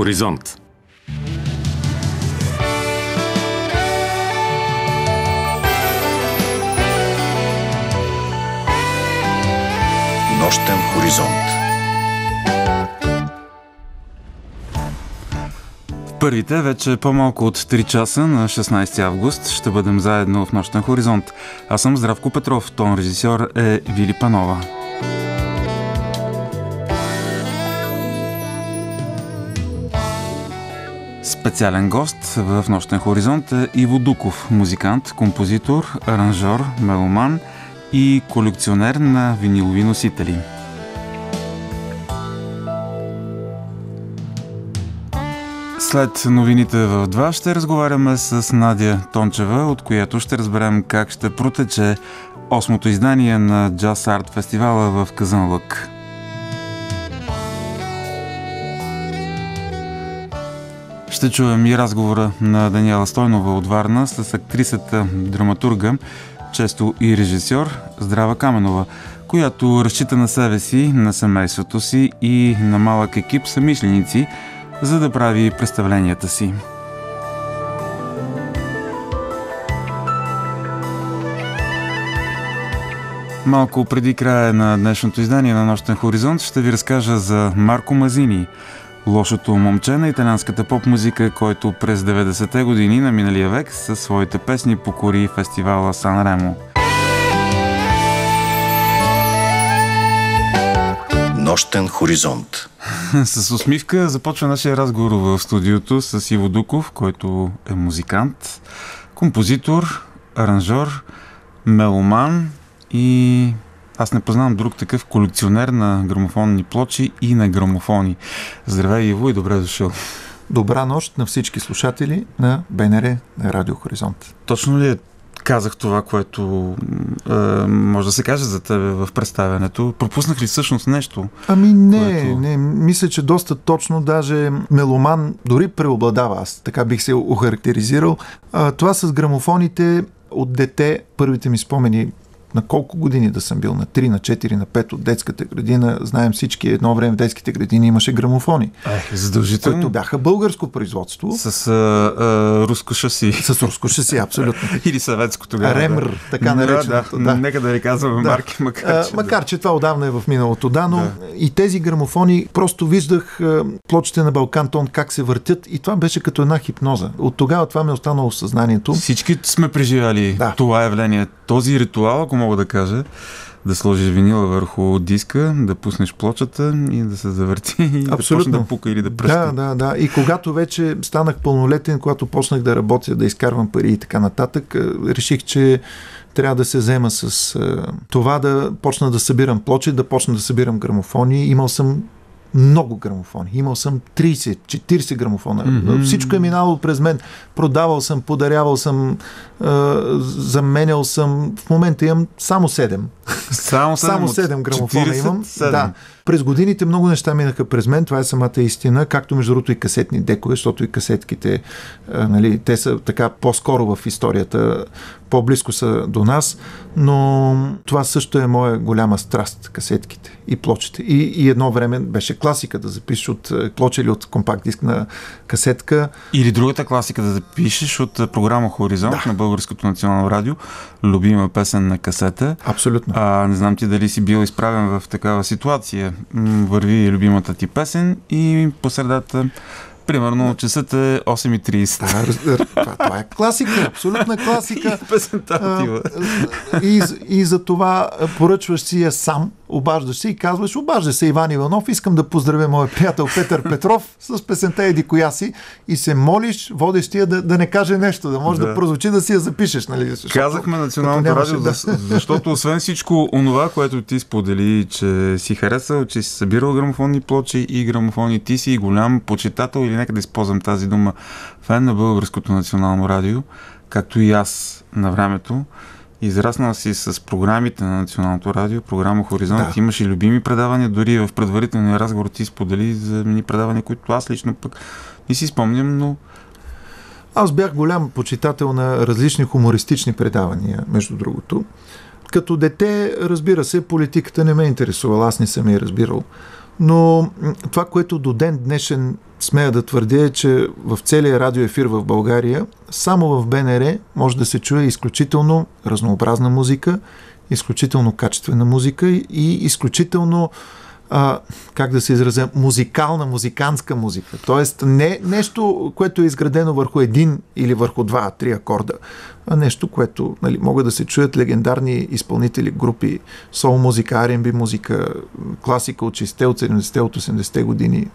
Хоризонт. Нощен хоризонт. В първите, вече по-малко от 3 часа на 16 август ще бъдем заедно в Нощен хоризонт. Аз съм Здравко Петров, тон режисьор е Вили Панова. Специален гост в Нощен хоризонт е Иво Дуков, музикант, композитор, аранжор, меломан и колекционер на винилови носители. След новините в 2 ще разговаряме с Надя Тончева, от която ще разберем как ще протече 8-то издание на Джаз Арт фестивала в Казанлък. Ще чуем и разговора на Даниела Стойнова от Варна с актрисата, драматурга, често и режисьор Здрава Каменова, която разчита на себе си, на семейството си и на малък екип съмишленици, за да прави представленията си. Малко преди края на днешното издание на Нощен хоризонт ще ви разкажа за Марко Мазини, лошото момче на италианската поп-музика, който през 90-те години на миналия век със своите песни покори фестивала Сан-Ремо. Нощен хоризонт. С усмивка започва нашия разговор в студиото с Иво Дуков, който е музикант, композитор, аранжор, меломан и аз не познавам друг такъв колекционер на грамофонни плочи и на грамофони. Здравей, Иво, и добре дошъл. Добра нощ на всички слушатели на БНР на Радио Хоризонт. Точно ли казах това, което може да се каже за тебе в представянето? Пропуснах ли всъщност нещо? Ами не, мисля, че доста точно, даже меломан дори преобладава, аз така бих се охарактеризирал. Това с грамофоните от дете, първите ми спомени, на колко години да съм бил, на 3, на 4, на 5 от детската градина. Знаем всички, едно време в детските градини имаше грамофони. Задължително. Които бяха българско производство. С руско шаси. С руско шаси, абсолютно. Или съветско тогава. Ремър, така нареченото. Да. Нека да не казваме марки, макар че това отдавна е в миналото. Но и тези грамофони, просто виждах плочите на Балкан Тон как се въртят и това беше като една хипноза. От тогава това ми е останало в съзнанието. Всички сме преживяли това явление. Този ритуал, ако мога да кажа, да сложиш винила върху диска, да пуснеш плочата и да се завърти и да почне да пука или да пръска. Да. И когато вече станах пълнолетен, когато почнах да работя, да изкарвам пари и така нататък, реших, че трябва да се взема с това да почна да събирам плочи, да почна да събирам грамофони. Имал съм много грамофони. Имал съм 30-40 грамофона. Всичко е минало през мен. Продавал съм, подарявал съм, заменял съм. В момента имам само 7. Само 7 грамофона имам. Да. През годините много неща минаха през мен, това е самата истина, както между другото и касетни декове, защото и касетките, те са така по-скоро в историята, по-близко са до нас, но това също е моя голяма страст, касетките и плочите. И едно време беше класика да запишеш от плоча или от компакт диск на касетка. Или другата класика да запишеш от програма Хоризонт на Българското национално радио, любима песен на касета. Абсолютно. Не знам ти дали си бил изправен в такава ситуация. Върви любимата ти песен и по средата примерно часът е 8:30. Това е класика, абсолютна класика. И песента отива. И за това поръчваш си я сам, обаждаш се и казваш: обажда се Иван Иванов, искам да поздравя моя приятел Петър Петров с песента Еди коя си, и се молиш водещия да не каже нещо, да може да прозвучи, да си я запишеш. Нали? Казахме Националното радио, защото освен всичко онова, което ти сподели, че си харесал, че си събирал грамофонни плочи и грамофони, ти си голям почитател, или нека да използвам тази дума, фен на Българското национално радио, както и аз на времето. Израснал си с програмите на Националното радио, програма Хоризонт. Имаш и любими предавания, дори в предварителния разговор ти сподели за мини предавания, които аз лично пък не си спомням, но... Аз бях голям почитател на различни хумористични предавания, между другото. Като дете, разбира се, политиката не ме интересувала, аз не съм я разбирал Но това, което до ден днешен смея да твърдя е, че в целия радиоефир в България, само в БНР може да се чуе изключително разнообразна музика, изключително качествена музика и изключително как да се изразя, музикантска музика. Тоест не нещо, което е изградено върху един или върху два-три акорда, а нещо, което могат да се чуят легендарни изпълнители, групи, сол музика, R&B музика, класика от 60-те, от 70-те, от 80-те години.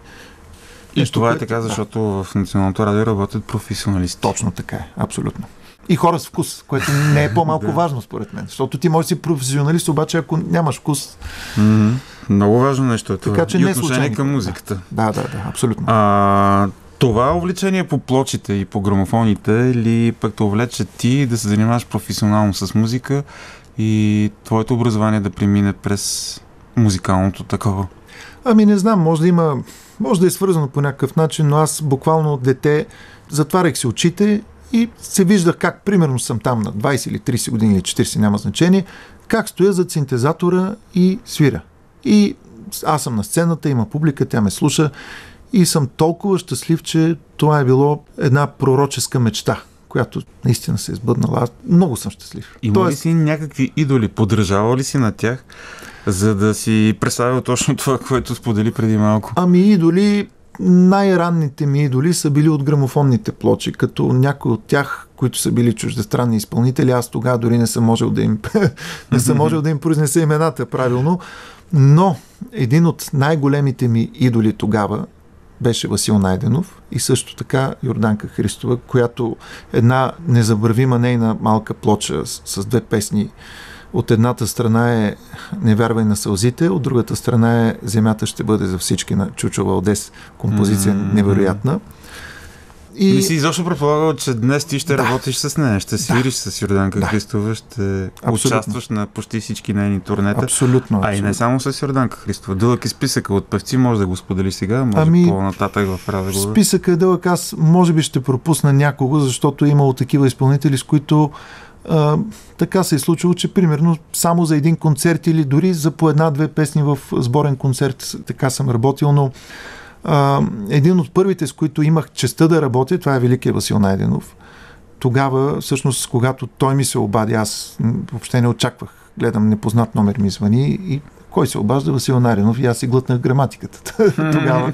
И това е така, защото в Националното радио работят професионалисти. Точно така е, абсолютно. И хора с вкус, което не е по-малко важно според мен. Защото ти можеш да си професионалист, обаче ако нямаш вкус... Много важно нещо е това. Така, че и не отношение към музиката. Да, абсолютно. Това увлечение по плочите и по грамофоните ли пък те увлече ти да се занимаваш професионално с музика и твоето образование да премине през музикалното такова? Не знам, може да е свързано по някакъв начин, но аз буквално от дете затварях си очите и се виждах как, примерно съм там на 20 или 30 години или 40, няма значение, как стоя зад синтезатора и свиря. И аз съм на сцената, има публика, тя ме слуша и съм толкова щастлив, че това е било една пророческа мечта, която наистина се е сбъднала. Аз много съм щастлив. Има ли си някакви идоли? Подражава ли си на тях, за да си представя точно това, което сподели преди малко? Идоли, най-ранните ми идоли са били от грамофонните плочи, като някои от тях, които са били чуждестранни изпълнители, аз тогава дори не съм можел да им произнеса имената правилно, но един от най-големите ми идоли тогава беше Васил Найденов и също така Йорданка Христова, която една незабравима нейна малка плоча с две песни. От едната страна е "Не вярвай на сълзите", от другата страна е "Земята ще бъде за всички" на Чучо Валдес. Композиция невероятна. И не си изобщо предполагал, че днес ти ще работиш с нея, ще свириш с Йорданка Христова, ще участваш на почти всички нейни турнета. Абсолютно. И не само с Йорданка Христова. Дълъг е списъка от певци, може да го споделиш сега, може по-нататък в разговора. Списъка е дълъг, аз може би ще пропусна някого, защото е имало такива изпълнители, с които така се е случило, че примерно само за един концерт или дори за по една-две песни в сборен концерт, така съм работил, но един от първите, с които имах честта да работя, това е великият Васил Найденов. Тогава, всъщност, когато той ми се обади, аз въобще не очаквах. Гледам, непознат номер ми звъни и кой се обажда? Васил Найденов, и аз си глътнах граматиката. Тогава.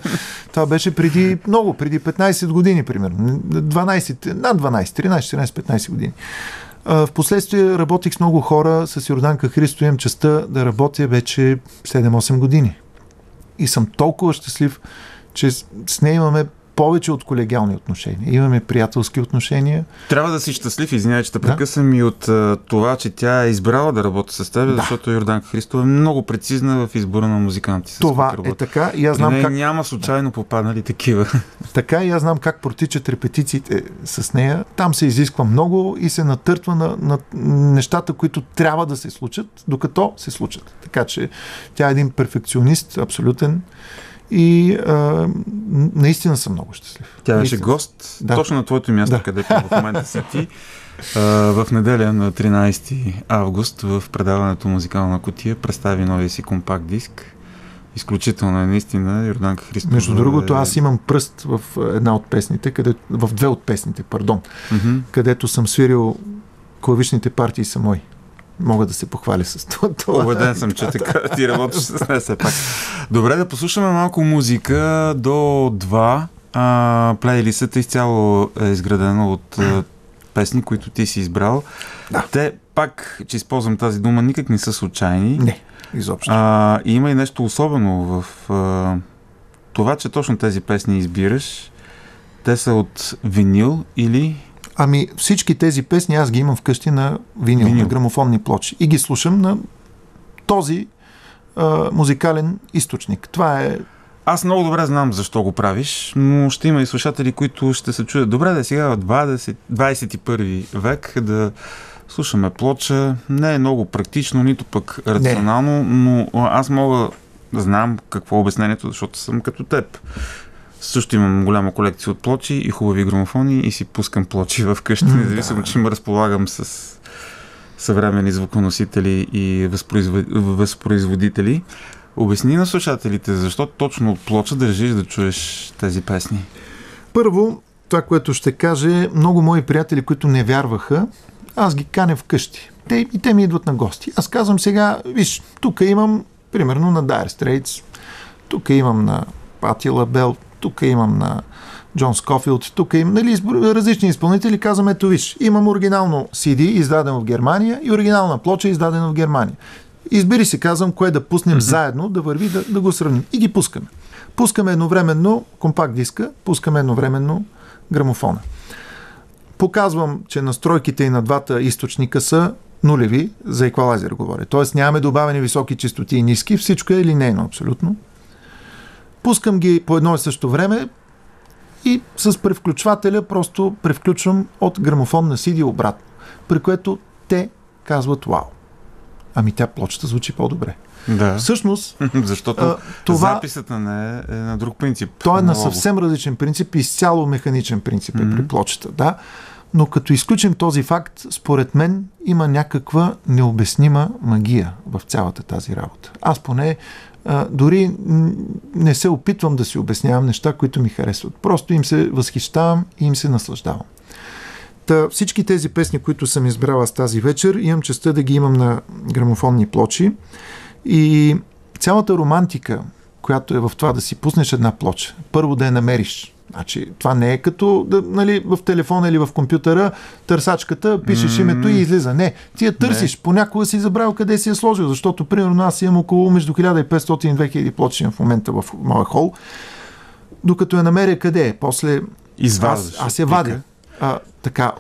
Това беше преди 15 години, примерно. Над 12, 13, 14, 15 години. Впоследствие работих с много хора, с Йорданка Христо имам честта да работя вече 7-8 години. И съм толкова щастлив, че с нея имаме повече от колегиални отношения. Имаме приятелски отношения. Трябва да си щастлив, извинявай, че те прекъсвам и от това, че тя е избрала да работи с теб, защото Йорданка Христова е много прецизна в избора на музиканти. Това е така и аз знам как... Няма случайно попаднали такива. Така и аз знам как протичат репетициите с нея. Там се изисква много и се натъртва на нещата, които трябва да се случат, докато се случат. Така че тя е един перфекционист, абсолютен. И наистина съм много щастлив. Тя беше гост точно на твоето място, където в момента си ти. В неделя на 13 август в предаването "Музикална кутия" представи новия си компакт диск. Изключително е наистина Йорданка Христова. Между другото, аз имам пръст в една от песните, в две от песните, където съм свирил клавишните партии са мои. Мога да се похваля с това. Убеден съм, че така ти работиш с нея все пак. Добре, да послушаме малко музика до 2. Плейлистът изцяло е изградено от песни, които ти си избрал. Да. Те пак, че използвам тази дума, никак не са случайни. Не, изобщо. И има и нещо особено в това, че точно тези песни избираш. Те са от винил или... Всички тези песни аз ги имам вкъщи на винил. На грамофонни плочи. И ги слушам на този музикален източник. Това е... Аз много добре знам защо го правиш, но ще има и слушатели, които ще се чуят. Добре да е сега в 21 век да слушаме плоча. Не е много практично, нито пък рационално, но аз мога да знам какво е обяснението, защото съм като теб. Също имам голяма колекция от плочи и хубави грамофони и си пускам плочи в къщи, независимо, че ме разполагам с съвременни звуконосители и възпроизводители. Обясни на слушателите, защо точно от Плоча държиш да чуеш тези песни? Първо, това, което ще каже, много мои приятели, които не вярваха, аз ги каня вкъщи. Те ми идват на гости. Аз казвам сега, виж, тук имам, примерно на Dire Straits, тук имам на Пати Лабел, тук имам на Джон Скофилд, тук имам, различни изпълнители, казвам, ето виж, имам оригинално CD, издадено в Германия и оригинална плоча, издадена в Германия. Избери се, казвам, кое да пуснем заедно, да върви, да го сравним. И ги пускаме. Пускаме едновременно компакт диска, пускаме едновременно грамофона. Показвам, че настройките и на двата източника са нулеви, за еквалайзер говоря. Тоест нямаме добавени високи честоти и ниски, всичко е линейно абсолютно. Пускам ги по едно и също време и с превключвателя просто превключвам от грамофон на CD обратно, при което те казват вау. Ами тя плочата звучи по-добре. Да. Всъщност, защото записът на нея е на друг принцип. Той е на съвсем различен принцип и изцяло механичен принцип при плочата, да. Но като изключим този факт, според мен има някаква необяснима магия в цялата тази работа. Аз поне дори не се опитвам да си обяснявам неща, които ми харесват. Просто им се възхищавам и им се наслаждавам. Всички тези песни, които съм избрала с тази вечер, имам честта да ги имам на грамофонни плочи и цялата романтика, която е в това да си пуснеш една плоча, първо да я намериш. Значи, това не е като в телефона или в компютъра търсачката, пишеш името и излиза. Не, ти я търсиш. Понякога си забравил къде си я сложил, защото примерно аз имам около между 1500 и 2000 плочи в момента в моя хол. Докато я намеря къде е, после аз я вадя. Така,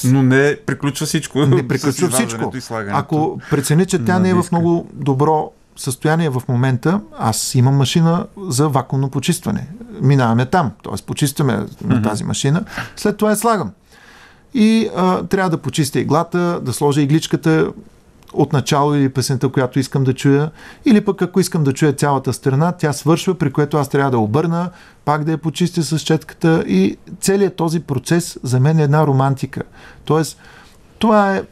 но не приключва всичко. Не приключва всичко. Ако прецени, че тя не е в много добро състояние в момента, аз имам машина за вакуумно почистване. Минаваме там, т.е. почистваме на тази машина, след това я слагам. И трябва да почистя иглата, да сложа игличката от начало или песента, която искам да чуя, или пък ако искам да чуя цялата страна, тя свършва, при което аз трябва да обърна, пак да я почистя с четката и целият този процес за мен е една романтика. Тоест, това е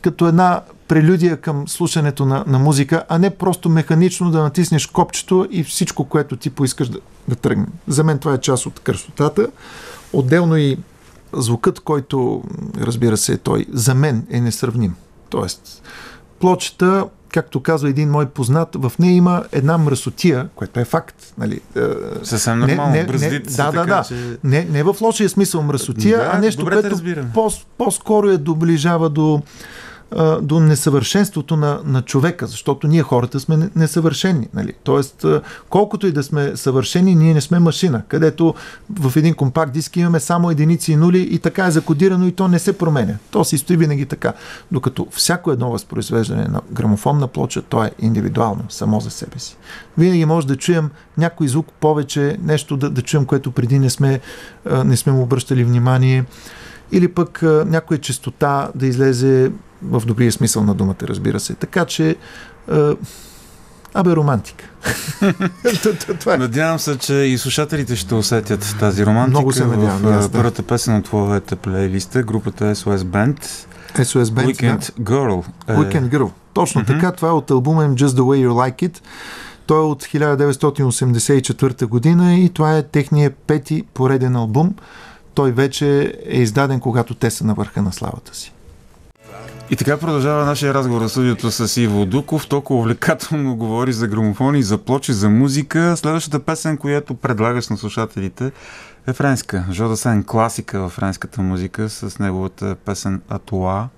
като една прелюдия към слушането на музика, а не просто механично да натиснеш копчето и всичко, което ти поискаш да тръгне. За мен това е част от красотата. Отделно и звукът, който, разбира се, той за мен е несравним. Тоест, плочата, както казва един мой познат, в нея има една мръсотия, което е факт. Нали? Съвсем нормално, бръздит. Да. Че... Не в лошия смисъл мръсотия, а нещо, което по-скоро я доближава до несъвършенството на човека, защото ние хората сме несъвършени. Нали? Тоест, колкото и да сме съвършени, ние не сме машина, където в един компакт диск имаме само единици и нули и така е закодирано и то не се променя. То си стои винаги така. Докато всяко едно възпроизвеждане на грамофонна плоча, то е индивидуално, само за себе си. Винаги може да чуем някой звук повече, нещо да чуем, което преди не сме му обръщали внимание, или пък някоя честота да излезе в добрия смисъл на думата, разбира се. Така че романтика. Надявам се, че и слушателите ще усетят тази романтика. Много се надявам. В първата песен от твоята плейлиста, групата SOS Band. Weekend Girl. Weekend Girl. Точно така. Това е от албума Just the Way You Like It. Той е от 1984 година и това е техният пети пореден албум. Той вече е издаден, когато те са на върха на славата си. И така продължава нашия разговор в студиото с Иво Дуков. Толкова увлекателно говори за грамофони, за плочи, за музика. Следващата песен, която предлагаш на слушателите, е френска. Жо Дасен, класика в френската музика с неговата песен Атуа.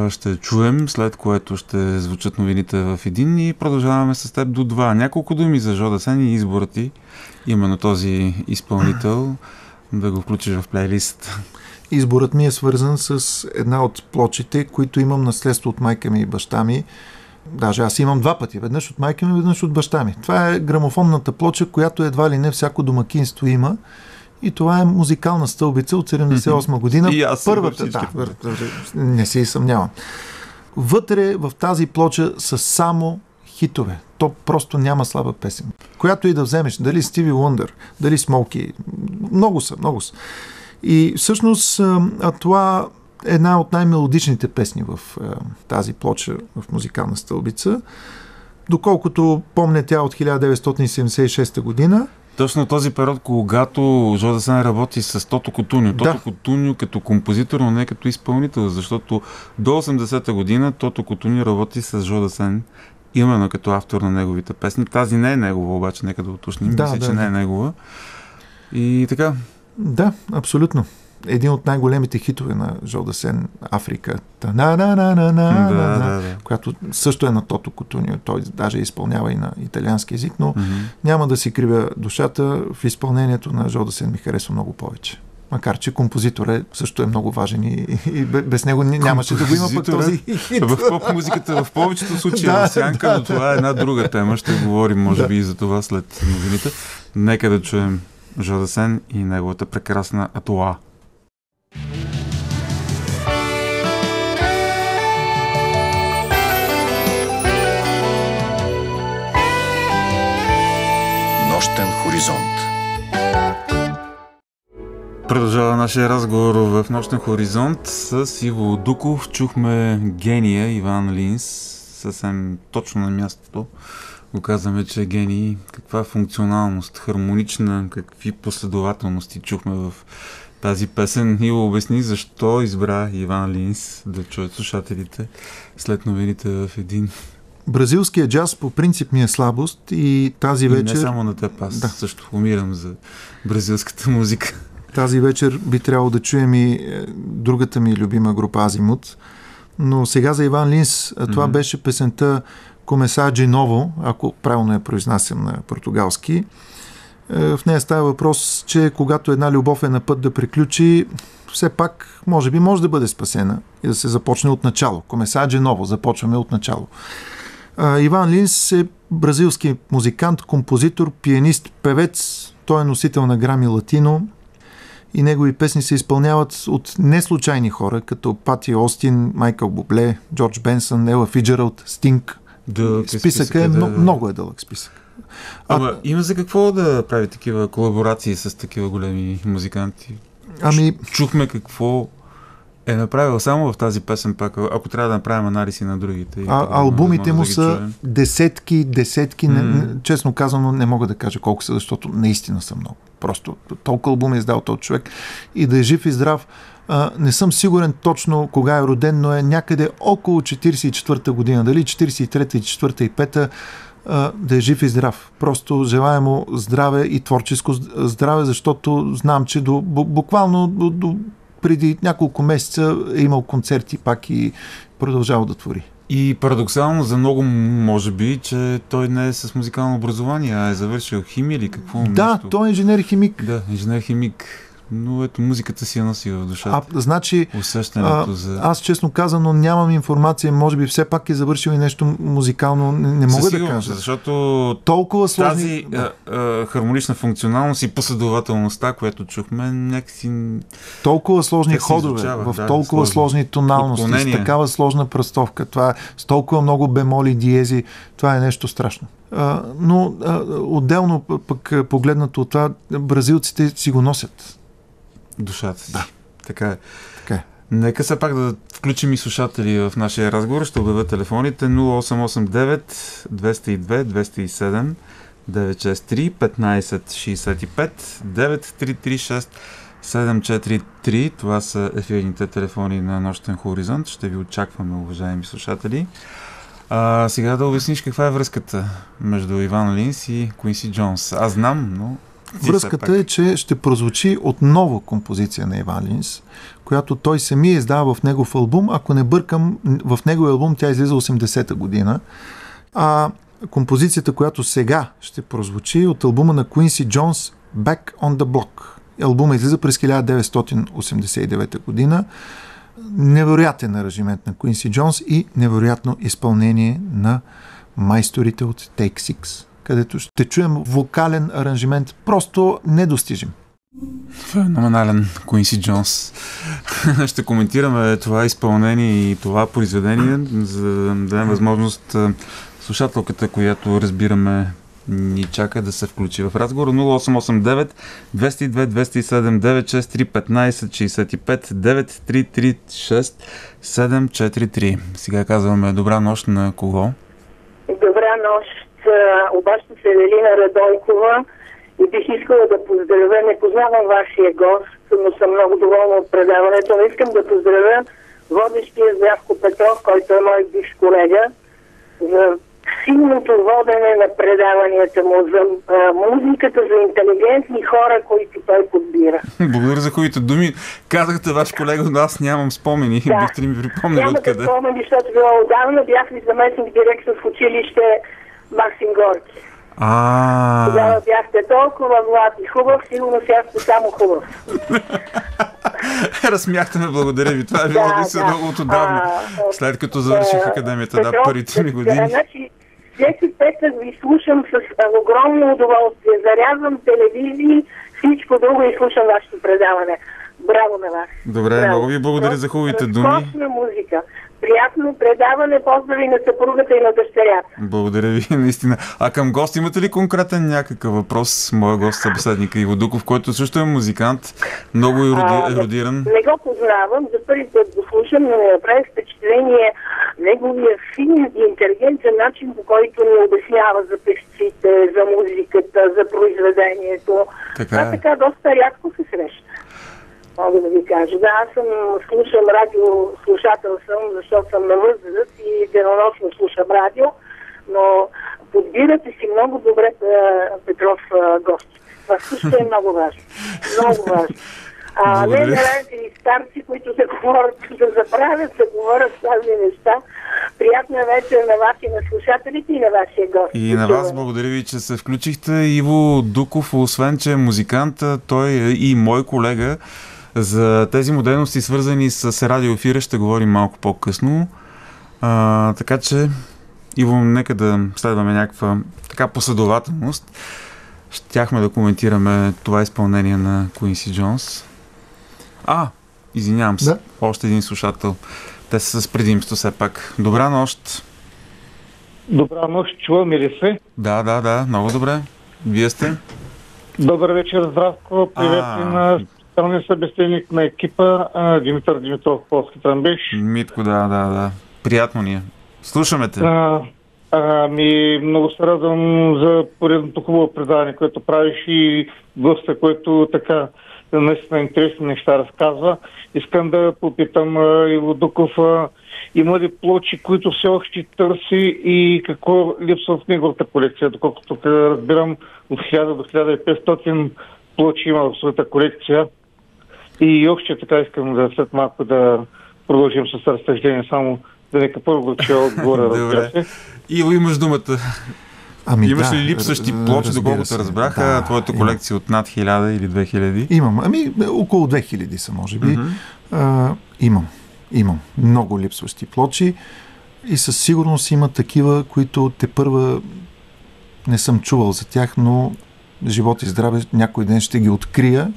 Ще чуем, след което ще звучат новините в един и продължаваме с теб до 2. Няколко думи за Жо Дасен и избора ти, именно този изпълнител, да го включиш в плейлист. Изборът ми е свързан с една от плочите, които имам наследство от майка ми и баща ми. Даже аз имам два пъти. Веднъж от майка ми, веднъж от баща ми. Това е грамофонната плоча, която едва ли не всяко домакинство има. И това е музикална стълбица от 78 година. И аз първата, не се и съмнявам. Вътре в тази плоча са само хитове. То просто няма слаба песен. Която и да вземеш, дали Стиви Уондър, дали Смоки, много са. И всъщност това е една от най-мелодичните песни в тази плоча в музикална стълбица. доколкото помня, тя от 1976 година. Точно този период, когато Жо Дасен работи с Тото Кутуньо. Тото Кутуньо като композитор, но не като изпълнител, защото до 80-та година Тото Кутуньо работи с Жо Дасен, именно като автор на неговите песни. Тази не е негова, обаче, нека да уточним. Мисля, че не е негова. И така. Да, абсолютно. Един от най-големите хитове на Жо Дасен, Африка, която също е на Тото Кутуньо. Той даже изпълнява и на италиански език, но няма да си кривя душата, в изпълнението на Жо Дасен ми харесва много повече. Макар че композитор също е много важен и без него нямаше да го има пък този хит. В поп-музиката в повечето случаи в сянка, но това е една друга тема. Ще говорим, може би, и за това след новините. Нека да чуем Жо Дасен и неговата прекрасна Атуа. Нощен хоризонт. Продължава нашия разговор в Нощен хоризонт с Иво Дуков. Чухме гения Иван Линс. Съвсем точно на мястото го казваме, че е гений. Каква функционалност, хармонична, какви последователности чухме в тази песен. Иво, обясни защо избра Иван Линс да чуят слушателите след новините в един. Бразилският джаз по принцип ми е слабост и тази вечер... Не само на теб, аз също умирам за бразилската музика. Тази вечер би трябвало да чуем и другата ми любима група Азимут. Но сега за Иван Линс това беше песента Комеса де Ново, ако правилно я произнасям на португалски. В нея става въпрос, че когато една любов е на път да приключи, все пак може би може да бъде спасена и да се започне от начало. Комеса де Ново, започваме от начало. Иван Линс е бразилски музикант, композитор, пианист, певец. Той е носител на Грами Латино и негови песни се изпълняват от неслучайни хора, като Пати Остин, Майкъл Бубле, Джордж Бенсън, Ела Фиджералд, Стинг. Списъка е много дълъг списък. Има за какво да прави такива колаборации с такива големи музиканти? Чухме какво е направил само в тази песен пак, ако трябва да направим анализи на другите. Албумите му са десетки. Честно казано, не мога да кажа колко са, защото наистина са много. Просто толкова албум е издал този човек и да е жив и здрав. Не съм сигурен точно кога е роден, но е някъде около 44-та година, дали 43-та, 4-та и 5-та, да е жив и здрав. Просто желая му здраве и творческо здраве, защото знам, че буквално до преди няколко месеца е имал концерти пак и продължава да твори. И парадоксално за много, може би, че той не е с музикално образование, а е завършил химия или какво? Да, той е инженер-химик. Да, инженер-химик. Но ето музиката си я носи в душата. Значи, усещането за... Аз честно казано нямам информация, може би все пак е завършил и нещо музикално, не мога да кажа. Защото толкова сложни... тази хармонична функционалност и последователността, която чухме, някакси... Толкова сложни ходове, в толкова сложни тоналности, с такава сложна пръстовка, това с толкова много бемоли, диези, това е нещо страшно. Но отделно пък погледнато от това, бразилците си го носят. Душата си. Да. Така е. Нека се пак да включим и слушатели в нашия разговор. Ще обявя телефоните 0889 202 207 963 1565 9336 743. Това са ефирните телефони на Нощен хоризонт. Ще ви очакваме, уважаеми слушатели. Сега да обясниш каква е връзката между Иван Линс и Куинси Джонс. Аз знам, но... Връзката е, че ще прозвучи отново композиция на Иван Линс, която той сами издава в негов албум. Ако не бъркам, в неговия албум тя излиза 80-та година. А композицията, която сега ще прозвучи от албума на Куинси Джонс, Back on the Block. Албума излиза през 1989 година. Невероятен аранжимент на Куинси Джонс и невероятно изпълнение на майсторите от Take Six, където ще чуем вокален аранжимент просто недостижим. Феноменален Куинси Джонс. Ще коментираме това изпълнение и това произведение, за да дадем възможност слушателката, която разбираме ни чака да се включи в разговора. 0889 202 207 963 1565 9336 743. Сега казваме добра нощ на кого? Добра нощ. Обаща се Евелина Радойкова и бих искала да поздравя. Не познавам вашия гост, но съм много доволна от предаването. Но искам да поздравя водещия Здравко Петров, който е мой бивш колега, за силното водене на предаванията му, за музиката, за интелигентни хора, които той подбира. Благодаря за хубавите думи. Казахте ваш колега, но аз нямам спомени. Да. Бихте ли ми припомнили откъде? Нямате спомени, защото било отдавна бях ли заместник директор в училище Максим Горки. Тогава бяхте толкова млад и хубав, сигурно сега сте само хубав. Разсмяхте ме, благодаря ви. Това е било много отдавна. След като завърших академията, Петров, първите ми години. Значи, всеки петък ви слушам с огромно удоволствие. Зарязвам телевизии, всичко друго и слушам вашето предаване. Браво на вас. Добре, браво. Много ви благодаря за хубавите думи. Разкошна музика. Приятно предаване, поздрави на съпругата и на дъщерята. Благодаря ви, наистина. А към гост имате ли конкретен някакъв въпрос? Моя гост, събеседника Иво Дуков, който също е музикант, много ерудиран. Не го познавам, за първи път го слушам, но ми направи впечатление неговия фин и интелигентен начин, по който ни обяснява за певците, за музиката, за произведението. Това така доста рядко се среща. Мога да ви кажа. Да, аз слушам радио, слушател съм, защото съм на възраст и денонощно слушам радио, но подбирате си много добре Петров гости. Това също е много важно. Много важно. Не наредите и старци, които да говорят, да забравят, да говорят тази неща. Приятна вечер на вас и на слушателите и на вашия гост. И на вас благодаря ви, че се включихте. Иво Дуков, освен че е музикант, той е и мой колега. За тези модерности, свързани с радиоефира, ще говорим малко по-късно. Така че, Иво, нека да следваме някаква така последователност. Щяхме да коментираме това изпълнение на Куинси Джонс. Извинявам се. Да. Още един слушател. Те са с предимство все пак. Добра нощ. Добра нощ, чуваме ли се? Да, много добре. Вие сте? Добър вечер, Здравко. Привет и на специалния събеседник на екипа Димитър Димитров, полски тръмбеш. Митко, да. Приятно ни е. Слушаме те. Много се радвам за поредното хубаво предаване, което правиш и госта, който така наистина интересни неща разказва. Искам да попитам Иво Дуков, има ли плочи, които все още търси и какво липсва в неговата колекция? Доколкото разбирам, от 1000 до 1500 плочи има в своята колекция. И още така искам да след малко да продължим с разсъждение, само да нека първо че отгоре, разбира се. Иво, имаш думата. Имаш ли липсващи плочи, доколкото разбраха, твоята колекция от над 1000 или 2000? Имам. Около 2000 са, може би. Имам. Много липсващи плочи и със сигурност има такива, които тепърва не съм чувал за тях, но живот и здраве, някой ден ще ги открия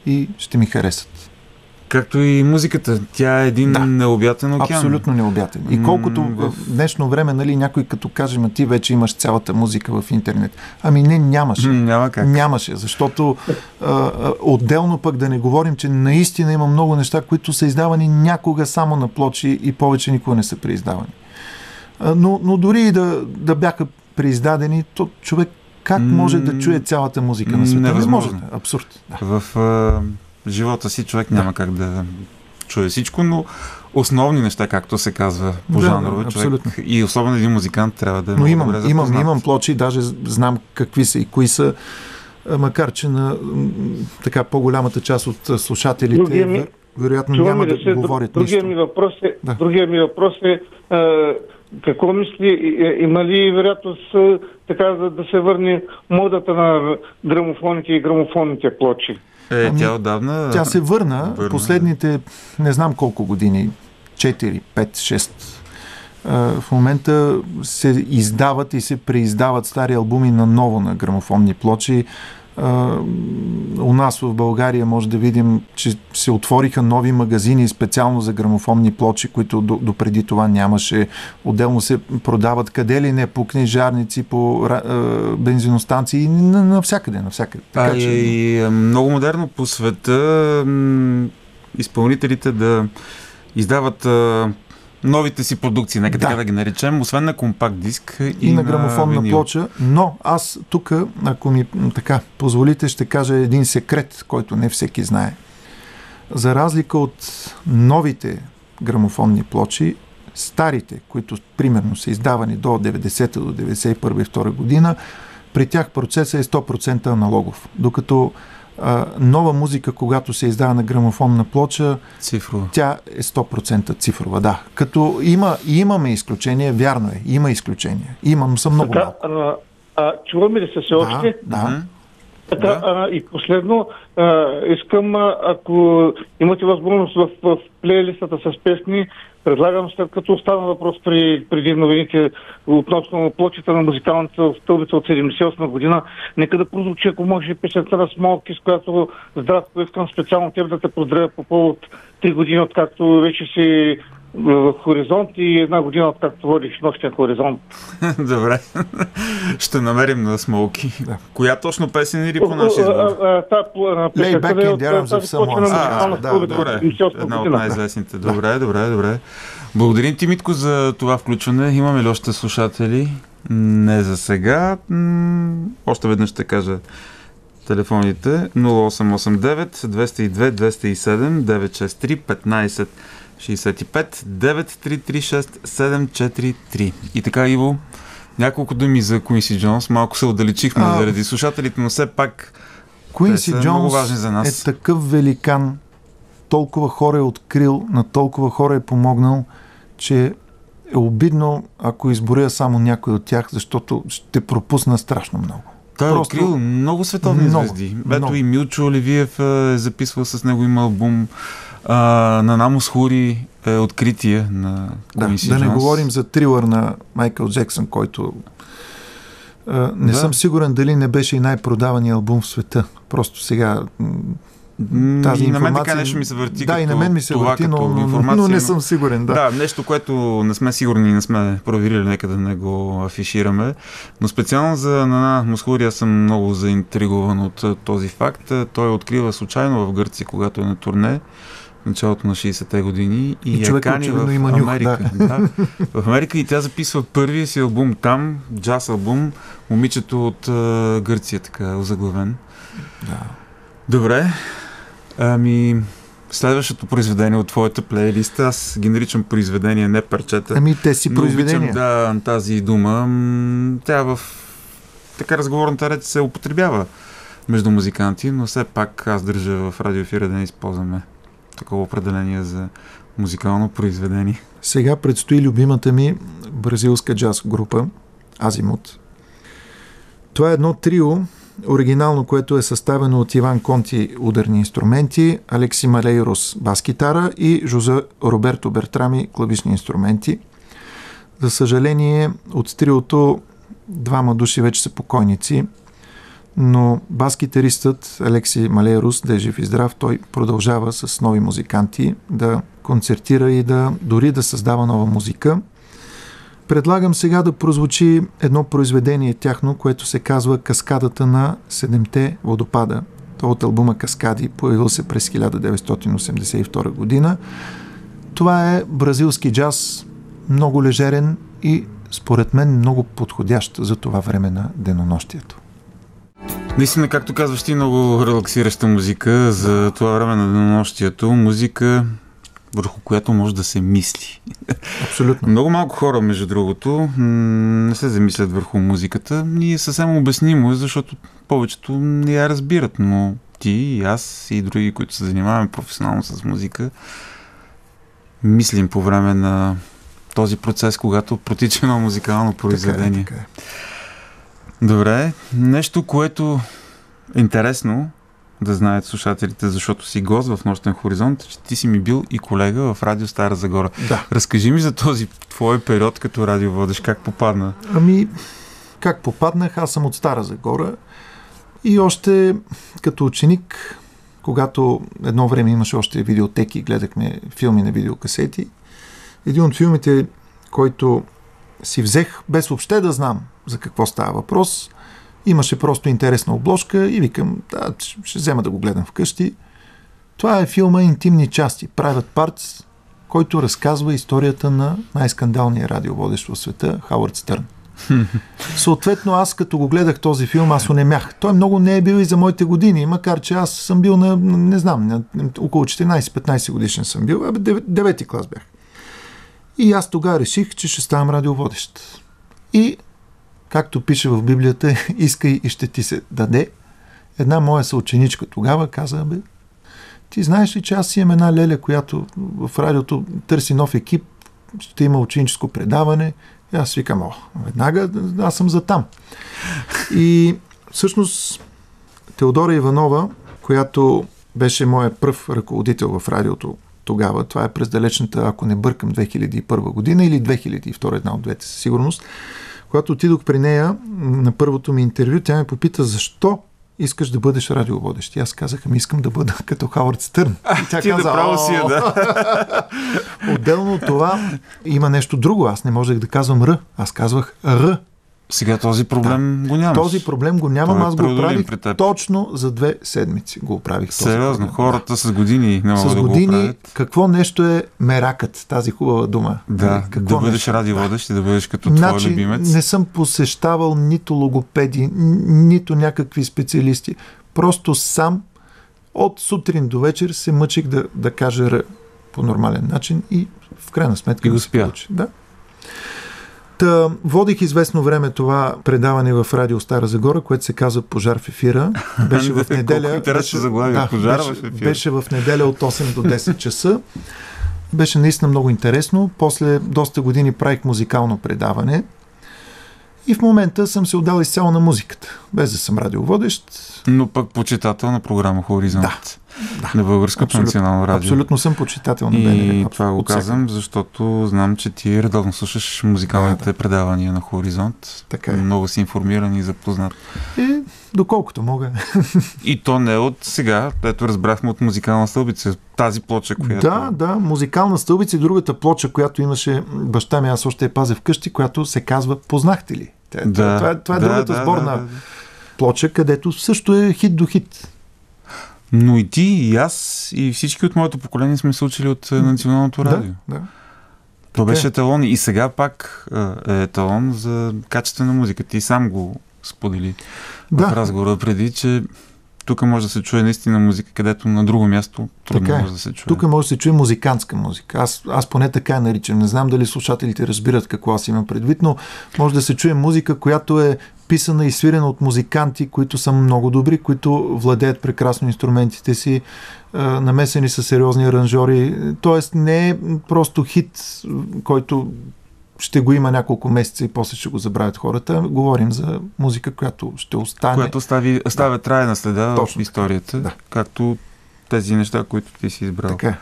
и ще ми харесат. Както и музиката. Тя е един необятен океан. Абсолютно необятен. И колкото в днешно време, някой като каже, ти вече имаш цялата музика в интернет. Нямаше. Няма как. Нямаше, защото отделно пък да не говорим, че наистина има много неща, които са издавани някога само на плочи и повече никога не са преиздавани. Но дори и да бяха преиздадени, то човек как може да чуе цялата музика на света? Невъзможно. Не може. Абсурд. Да. В живота си човек няма как да чуе всичко, но основни неща, както се казва по жанрове, човек и особено един музикант трябва да е много добре запознат. Имам плочи, даже знам какви са и кои са, макар че на така по-голямата част от слушателите вероятно няма да говорят нищо. Другия ми въпрос е какво мисли, има ли вероятност така да се върне модата на грамофоните и грамофонните плочи? Тя отдавна... Тя се върна последните, не знам колко години, 4, 5, 6. В момента се издават и се преиздават стари албуми наново на грамофонни плочи. У нас в България може да видим, че се отвориха нови магазини специално за грамофонни плочи, които допреди това нямаше. Отделно се продават къде ли не, по книжарници, по бензиностанции, навсякъде. Така, и много модерно по света изпълнителите да издават новите си продукции, нека така да ги наречем, освен на компакт диск и на грамофонна плоча. Но аз тук, ако ми така позволите, ще кажа един секрет, който не всеки знае. За разлика от новите грамофонни плочи, старите, които примерно са издавани до 90-та, до 91-2 година, при тях процесът е 100% аналогов. Докато нова музика, когато се издава на грамофонна плоча, цифрова. Тя е 100% цифрова, да. Като имаме изключения, вярно е, има изключения. Но са много малко. Чуваме ли се все още? Да. Така, и последно, искам, ако имате възможност в плейлистата с песни, предлагам, след като стана въпрос преди новините относно плочата на музикалната стълбица от 78 година, нека да прозвучи, ако може, песента на Смолки, с която здравко искам специално теб да те поздравя по повод 3 години, откакто вече си в Хоризонт и 1 година, откакто водиш Нощен хоризонт. Добре. Ще намерим на Смолки. Да. Коя точно песен или по нашия избор? Lay back in the arms of someone. Добре. Една от най-известните. Добре. Благодарим ти, Митко, за това включване. Имаме ли още слушатели? Не за сега. Още веднъж ще кажа телефоните. 0889 202 207 963 15 65 9336 743. И така, Иво, няколко думи за Куинси Джонс. Малко се отдалечихме заради слушателите, но все пак Куинси Джонс много важни за нас. Е такъв великан. Толкова хора е открил, на толкова хора е помогнал, че е обидно, ако изборя само някой от тях, защото ще пропусна страшно много. Той е открил много световни звезди. Ето и Милчо Оливиев е записвал с него, има албум. На Намус Хури е откритие на Куинси Джонс. Да не говорим за Трилър на Майкъл Джексън, който не съм сигурен дали не беше и най-продавания албум в света. Просто сега тази информация... На мен така нещо ми се върти. Да, и на мен ми се върти, но не съм сигурен. Да, нещо, което не сме сигурни и не сме проверили, нека да не го афишираме. Но специално за Нана Мусхури аз съм много заинтригуван от този факт. Той открива случайно в Гърция, когато е на турне в началото на 60-те години и човек кани в Америка. В Америка и тя записва първия си албум там, джаз албум, Момичето от Гърция, така озаглавен. Да. Добре. Следващото произведение от твоята плейлиста, аз ги наричам произведения, не парчета. Те си произведения. Обичам тази дума. Тя в така разговорната реч се употребява между музиканти, но все пак аз държа в радиоефира да не използваме такова определение за музикално произведение. Сега предстои любимата ми бразилска джаз група Азимут. Това е едно трио, оригинално, което е съставено от Иван Конти ударни инструменти, Алекси Малейрос бас-китара и Жозе Роберто Бертрами клавишни инструменти. За съжаление, от триото 2 души вече са покойници, но бас-китаристът Алекси Малейрос, да е жив и здрав, той продължава с нови музиканти да концертира и дори да създава нова музика. Предлагам сега да прозвучи едно произведение тяхно, което се казва Каскадата на 7-те водопада. Това от албума Каскади, появил се през 1982 година. Това е бразилски джаз, много лежерен и според мен много подходящ за това време на денонощието. Наистина, както казваш ти, много релаксираща музика за това време на денонощието. Музика, върху която може да се мисли. Абсолютно. Много малко хора, между другото, не се замислят върху музиката. И е съвсем обяснимо, защото повечето не я разбират, но ти и аз и други, които се занимаваме професионално с музика, мислим по време на този процес, когато протича едно музикално произведение. Така е. Добре, нещо, което е интересно да знаят слушателите, защото си гост в Нощен хоризонт, че ти си ми бил и колега в Радио Стара Загора. Да. Разкажи ми за този твой период като радиоводещ, как попадна? Как попаднах? Аз съм от Стара Загора и още като ученик, когато едно време имаше още видеотеки, гледахме филми на видеокасети, един от филмите, който си взех без въобще да знам за какво става въпрос, имаше просто интересна обложка и викам, ще взема да го гледам вкъщи. Това е филма Интимни части, Private Parts, който разказва историята на най-скандалния радиоводещ в света, Хауърд Стърн. Съответно, аз като го гледах този филм, аз онемях. Той много не е бил и за моите години, макар че аз съм бил на, не знам, на около 14-15 годишен съм бил, 9-ти клас бях. И аз тогава реших, че ще ставам радиоводещ. И, както пише в Библията, искай и ще ти се даде. Една моя съученичка тогава каза, ти знаеш ли, че аз имам една леля, която в радиото търси нов екип, ще има ученическо предаване. И аз викам, веднага аз съм за там. И всъщност Теодора Иванова, която беше моя пръв ръководител в радиото тогава, това е през далечната, ако не бъркам, 2001 година или 2002, една от двете със сигурност, когато отидох при нея на първото ми интервю, тя ме попита защо искаш да бъдеш радиоводещ. И аз казах, искам да бъда като Хауърд Стърн. И тя каза, Отделно от това има нещо друго. Аз не можех да казвам Р. Аз казвах Р. Сега този проблем го нямаш. Този проблем го нямам. Аз го правих точно за 2 седмици. Го правих. Сериозно, хората с години не могат да го правят. Какво нещо е меракът, тази хубава дума? Да, да бъдеш радиоводещ и да бъдеш като твой любимец. Не съм посещавал нито логопеди, нито някакви специалисти. Просто сам от сутрин до вечер се мъчих да кажа Р по нормален начин и в крайна сметка и го спя. Да. Водих известно време това предаване в радио Стара Загора, което се казва Пожар в ефира. Беше в неделя. Беше в неделя от 8 до 10 часа. Беше наистина много интересно. После доста години правих музикално предаване. И в момента съм се отдал изцяло на музиката. Без да съм радиоводещ. Но пък почитател на програма Хоризонт. На Българското национално радио. Абсолютно съм почитател на БНР. И това го казвам, защото знам, че ти редовно слушаш музикалните предавания на Хоризонт. Така е. Много си информиран и запознат. Доколкото мога. И то не от сега, ето разбрахме от музикална стълбица, тази плоча, която... Да, музикална стълбица и другата плоча, която имаше баща ми, аз още я пазя вкъщи, която се казва Познахте ли? Това е другата сборна плоча, където също е хит до хит. Но и ти, и аз, и всички от моето поколение сме се учили от Националното радио. Да. То беше еталон и сега пак е еталон за качествена музика. Ти сам го сподели в разговора преди, че тук може да се чуе наистина музика, където на друго място трудно може да се чуе. Тук може да се чуе музикантска музика. Аз поне така я наричам. Не знам дали слушателите разбират какво аз имам предвид, но може да се чуе музика, която е писана и свирена от музиканти, които са много добри, които владеят прекрасно инструментите си, намесени са сериозни аранжори. Тоест не е просто хит, който ще го има няколко месеца и после ще го забравят хората. Говорим за музика, която ще остане. Която оставя трайна следа в историята, както тези неща, които ти си избрал. Така.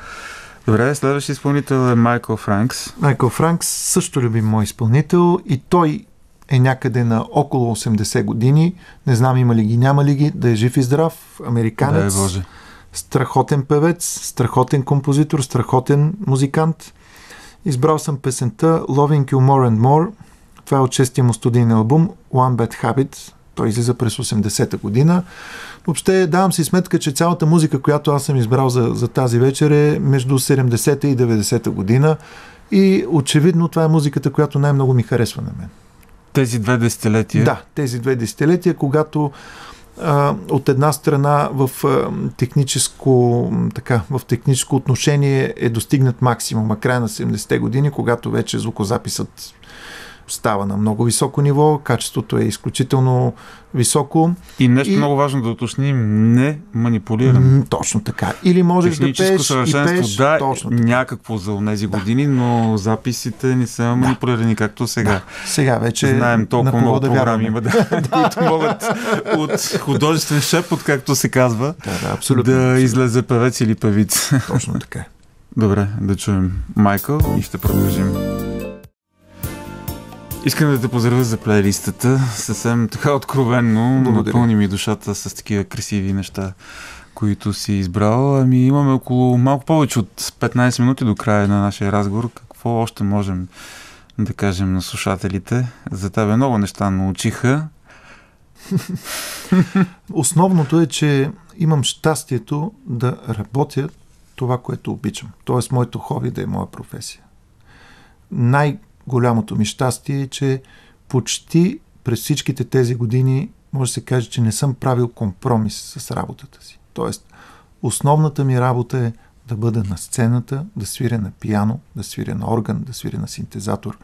Добре, следващия изпълнител е Майкъл Франкс. Майкъл Франкс също любим мой изпълнител и той е някъде на около 80 години. Не знам има ли ги, няма ли ги. Да е жив и здрав. Американец. Да, Боже. Страхотен певец, страхотен композитор, страхотен музикант. Избрал съм песента Loving You More and More. Това е от 6-тия му студийен албум One Bad Habit. Той излиза през 80-та година. Въобще давам си сметка, че цялата музика, която аз съм избрал за тази вечер е между 70-та и 90-та година. И очевидно това е музиката, която най-много ми харесва на мен. Тези 2 десетилетия? Да, тези 2 десетилетия, когато от една страна в техническо отношение е достигнат максимум, края на 70-те години, когато вече звукозаписът става на много високо ниво, качеството е изключително високо. И нещо много важно да уточним, не манипулирам. Точно така. Или можеш да пееш и пееш. Да, някакво за онези години, но записите не са манипулирани както сега. Да. Сега вече знаем толкова много програми има, които могат от художествен шепот, както се казва, да излезе певец или певица. Точно така. Добре, да чуем Майкъл и ще продължим. Искам да те поздравя за плейлистата. Съвсем така откровенно, напълни ми душата с такива красиви неща, които си избрал. Имаме около малко повече от 15 минути до края на нашия разговор. Какво още можем да кажем на слушателите? За тебе много неща научиха. Основното е, че имам щастието да работя това, което обичам. Тоест, моето хоби да е моя професия. Най-голямото ми щастие е, че почти през всичките тези години може да се каже, че не съм правил компромис с работата си. Тоест, основната ми работа е да бъда на сцената, да свиря на пиано, да свиря на орган, да свиря на синтезатор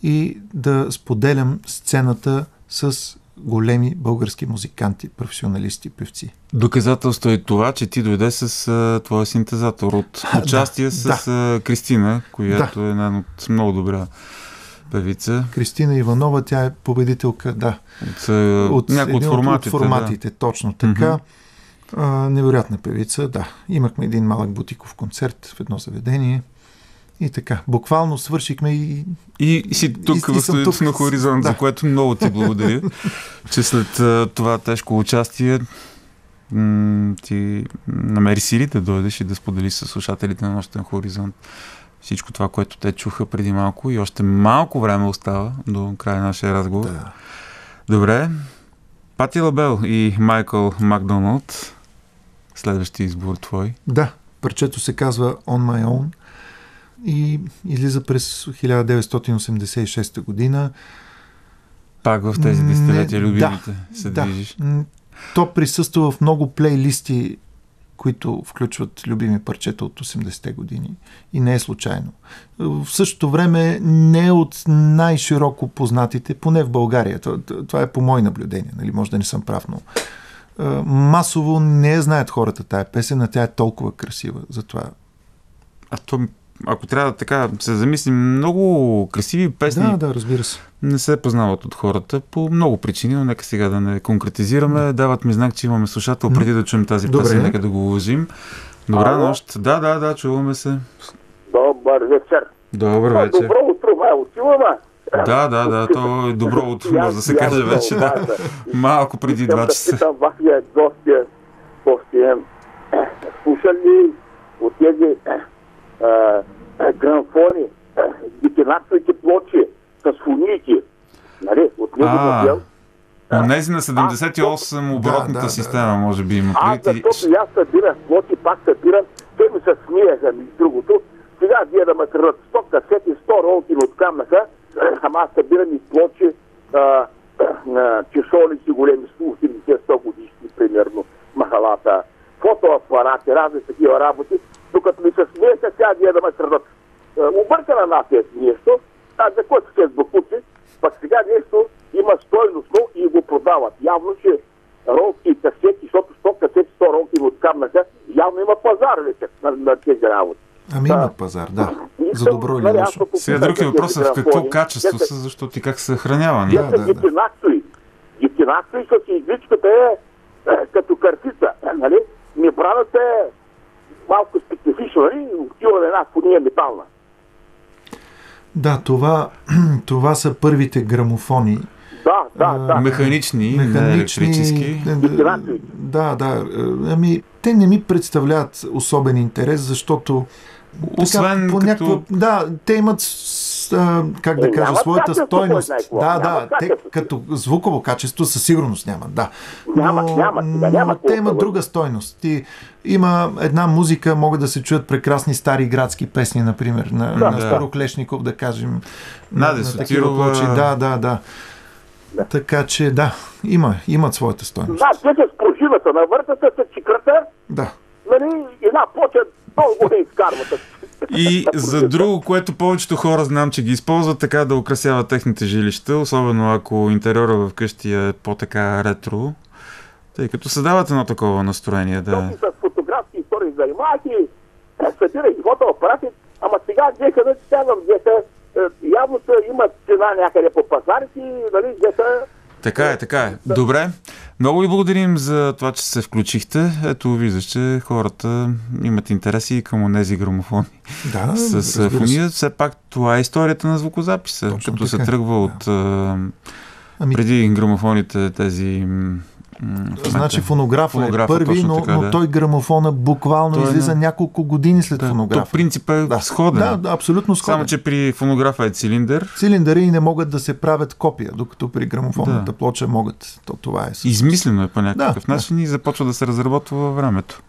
и да споделям сцената с големи български музиканти, професионалисти, певци. Доказателство е това, че ти дойде с твоя синтезатор от участие с Кристина, която е една от много добра певица. Кристина Иванова, тя е победителка, от някои от форматите. Точно така. Невероятна певица, Имахме един малък бутиков концерт в едно заведение и така. Буквално свършихме и си тук в студиото на Хоризонт, за което много ти благодаря, че след това тежко участие ти намери сили да дойдеш и да споделиш с слушателите на Нощен хоризонт всичко това, което те чуха преди малко и още малко време остава до края на нашия разговор. Да. Добре. Пати Лабел и Майкъл Макдоналд. Следващия избор твой. Да. Парчето се казва On My Own и излиза през 1986 година. Пак в тези десетилетия любимите се движиш. То присъства в много плейлисти, които включват любими парчета от 80-те години. И не е случайно. В същото време не е от най-широко познатите, поне в България. Това е по мои наблюдения. Нали? Може да не съм прав, но масово не знаят хората тая песен, а тя е толкова красива. Затова. Ако трябва да така се замислим, много красиви песни разбира се. Не се познават от хората по много причини, но нека сега да не конкретизираме. Дават ми знак, че имаме слушател преди да чуем тази песен, нека да го уважим. Добра нощ. Да, чуваме се. Добър вечер. Добър вечер. Добро утро, чуваме. Да, то е добро утро, може да се каже вече, Малко преди 2 часа. Питам вашия гости, слушали от тези грамфони, дикинаксовите плочи с фуники, нали, от него модел. Онези на 78 оборотната система, може би има. Защото аз събирах плочи, пак събирам, те ми се смееха, между другото. Сега вие да ме крадат 100 касети, 100 ролки ми откамнаха, ама аз събирам и плочи на чешолици големи, 80-100 годишни, примерно, махалата, фотоапарати, разни такива работи, докато ми се смееха, сега вие да ме крадат. Объркана нас е нещо, за което се сбъкучи, пък сега нещо има стойностно и го продават. Явно, че ролки и касети, защото 100 касети, 100 ролки ми откамнаха, явно има пазар вече на тези работи. Има пазар, за добро или лошо. Сега друг е въпросът в какво качество са, защото и как са съхранявани. Гитинаксови с игличката като картица, нали? Мембраната е малко специфично, нали? Отива на една фония метална. Да, това са първите грамофони. Да. Механични, електрически. Да. Те не ми представляват особен интерес, защото освен те имат своята стойност. Те като звуково качество със сигурност нямат, Но те имат друга стойност. Има една музика, могат да се чуят прекрасни стари градски песни, например, на Староклешников, да кажем. Надя Сотирова. Да. Така че имат своята стойност. Те с пружината, навъртата с чикрата. Да. Нали, една поча много не изкарват. И за друго, което повечето хора знам, че ги използват така да украсяват техните жилища, особено ако интериора в къщи е по-така ретро, тъй като създават едно такова настроение. С фотографски истории занимавах и събирах фотоапарати, ама сега явно имат цена някъде по пазарите, нали, Така е. Добре. Много ви благодарим за това, че се включихте. Ето, виждаш, че хората имат интереси и към онези грамофони. С фония. Все пак това е историята на звукозаписа. Точно като се тръгва от преди грамофоните тези... Значи фонографа е първи, но той грамофона буквално излиза няколко години след фонографа. То принцип е сходен. Да, абсолютно сходен. Само, че при фонографа е цилиндър. Цилиндъри и не могат да се правят копия, докато при грамофонната плоча могат. Това е. Измислено е по някакъв начин и започва да се разработва във времето.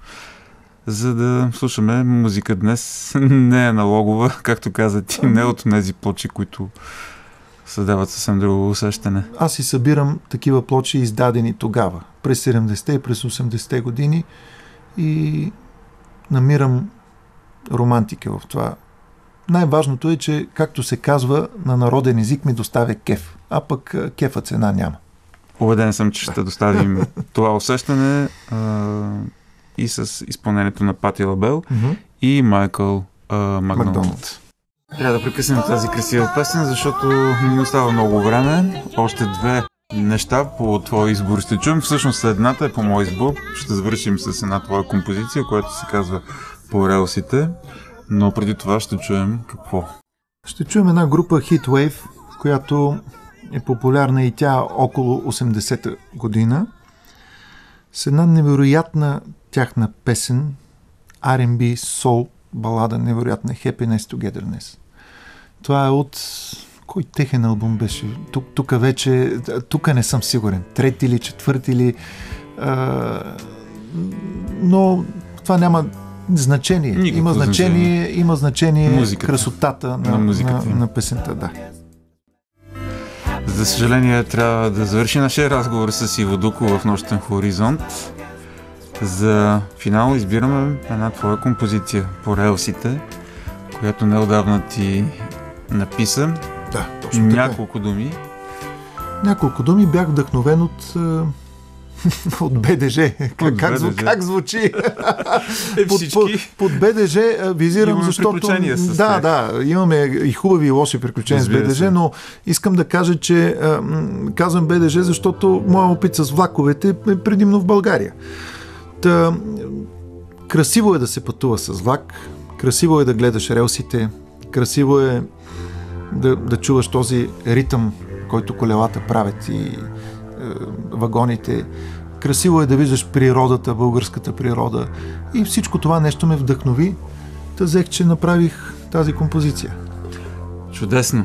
за да слушаме музика днес. Не е аналогова, както каза ти, не от тези плочи, които създават съвсем друго усещане. Аз си събирам такива плочи, издадени тогава, през 70-те и през 80-те години, и намирам романтика в това. Най-важното е, че, както се казва, на народен език ми доставя кеф, а пък кефа цена няма. Убеден съм, че ще доставим това усещане и с изпълнението на Пати Лабел и Майкъл Макдоналд. Трябва да прекъснем тази красива песен, защото не остава много време. Още две неща по твой избор ще чуем. Всъщност едната е по мой избор. Ще завършим с една твоя композиция, която се казва По релсите. Но преди това ще чуем какво? Ще чуем една група Heatwave, която е популярна и тя около 80-та година, с една невероятна тяхна песен, R&B, soul, балада, невероятна Happiness Togetherness. Това е от... Кой техен албум беше? Тук вече... Тук не съм сигурен. Трети или четвърти или... но това няма значение. Има значение музиката. Красотата на песента. Да. За съжаление, трябва да завърши нашия разговор с Иво Дуков в Нощен хоризонт. За финал избираме една твоя композиция По релсите, която неотдавна ти написа. Да, точно така. Няколко думи. Бях вдъхновен от БДЖ. Как звучи? Под БДЖ визирам, имаме защото... Да, имаме и хубави и лоши приключения с БДЖ, но искам да кажа, че казвам БДЖ, защото моят опит с влаковете е предимно в България. Красиво е да се пътува с влак, красиво е да гледаш релсите, красиво е да чуваш този ритъм, който колелата правят и вагоните. Красиво е да виждаш природата, българската природа, и всичко това нещо ме вдъхнови. Взех, че направих тази композиция. Чудесно!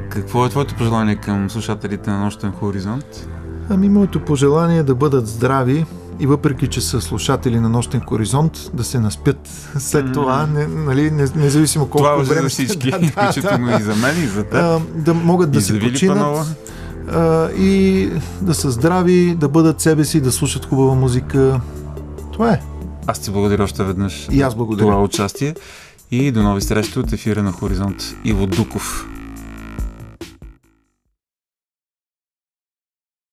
Какво е твоето пожелание към слушателите на Нощен хоризонт? Моето пожелание е да бъдат здрави и въпреки, че са слушатели на Нощен хоризонт, да се наспят след това, независимо колко време. Това за всички, включително и за мен, и за теб. Да могат да се починат и да са здрави, да бъдат себе си, да слушат хубава музика. Това е. Аз ти благодаря още веднъж. И аз благодаря. Това участие и до нови срещи от ефира на Хоризонт. Иво Дуков.